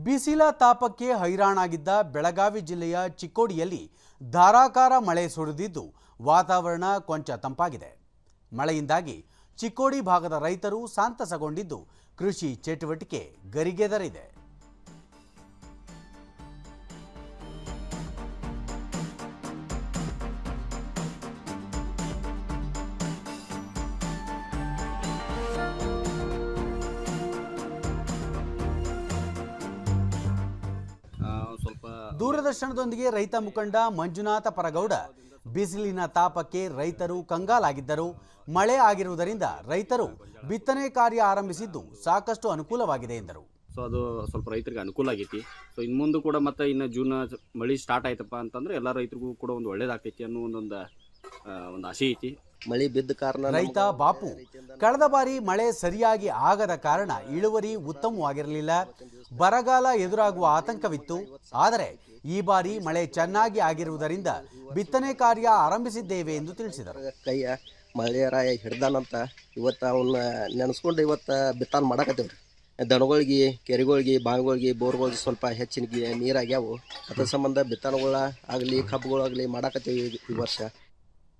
ಬಿಸಿಲ ತಾಪಕ್ಕೆ ಹೈರಾಣಾಗಿದ್ದ ಬೆಳಗಾವಿ ಜಿಲ್ಲೆಯ ಚಿಕ್ಕೋಡಿಯಲ್ಲಿ ಧಾರಾಕಾರ ಮಳೆ ಸುರಿದಿದ್ದು ವಾತಾವರಣ ಕೊಂಚ ತಂಪಾಗಿದೆ. ಮಳೆಯಿಂದಾಗಿ ಚಿಕ್ಕೋಡಿ ಭಾಗದ ರೈತರು ಸಂತಸಗೊಂಡಿದ್ದು ಕೃಷಿ ಚಟುವಟಿಕೆ ಗರಿಗೆದರಿದೆ. ದೂರದರ್ಶನದೊಂದಿಗೆ ರೈತ ಮುಖಂಡ ಮಂಜುನಾಥ ಪರಗೌಡ ಬಿಸಿಲಿನ ತಾಪಕ್ಕೆ ರೈತರು ಕಂಗಾಲಾಗಿದ್ದರು. ಮಳೆ ಆಗಿರುವುದರಿಂದ ರೈತರು ಬಿತ್ತನೆ ಕಾರ್ಯ ಆರಂಭಿಸಿದ್ದು ಸಾಕಷ್ಟು ಅನುಕೂಲವಾಗಿದೆ ಎಂದರು. ಸೊ ಅದು ಸ್ವಲ್ಪ ರೈತರಿಗೆ ಅನುಕೂಲ ಆಗೈತಿ. ಸೊ ಇನ್ನು ಮುಂದೆ ಕೂಡ ಮತ್ತೆ ಇನ್ನು ಜೂನ್ ಮಳೆ ಸ್ಟಾರ್ಟ್ ಆಯ್ತಪ್ಪ ಅಂತಂದ್ರೆ ಎಲ್ಲ ರೈತರಿಗೂ ಕೂಡ ಒಂದು ಒಳ್ಳೇದಾಗ್ತೈತಿ ಅನ್ನೋ ಒಂದು ಆಸೆ ಐತಿ. ಮಳೆ ಬಿದ್ದ ಕಾರಣ ರೈತ ಬಾಪು ಕಳೆದ ಬಾರಿ ಮಳೆ ಸರಿಯಾಗಿ ಆಗದ ಕಾರಣ ಇಳುವರಿ ಉತ್ತಮವಾಗಿರಲಿಲ್ಲ. ಬರಗಾಲ ಎದುರಾಗುವ ಆತಂಕವಿತ್ತು. ಆದರೆ ಈ ಬಾರಿ ಮಳೆ ಚೆನ್ನಾಗಿ ಆಗಿರುವುದರಿಂದ ಬಿತ್ತನೆ ಕಾರ್ಯ ಆರಂಭಿಸಿದ್ದೇವೆ ಎಂದು ತಿಳಿಸಿದರು. ಕೈಯ ಮಳೆಯರಾಯ ಹಿಡ್ದಾನಂತ ಇವತ್ತು ಅವನ್ನ ನೆನೆಸ್ಕೊಂಡು ಇವತ್ತು ಬಿತ್ತಾನ ಮಾಡಕತ್ತೇವ್ರಿ. ದನಗಳಿಗೆ, ಕೆರೆಗಳಿಗೆ, ಬಾವಿಗಳಿಗೆ, ಬೋರ್ಗಳಿಗೆ ಸ್ವಲ್ಪ ಹೆಚ್ಚಿನ ನೀರಾಗ್ಯಾವು. ಅದ್ರ ಸಂಬಂಧ ಬಿತ್ತನಗಳ ಆಗಲಿ ಕಬ್ಬುಗಳಾಗಲಿ ಮಾಡಕತ್ತೇವೆ ಈ ವರ್ಷ.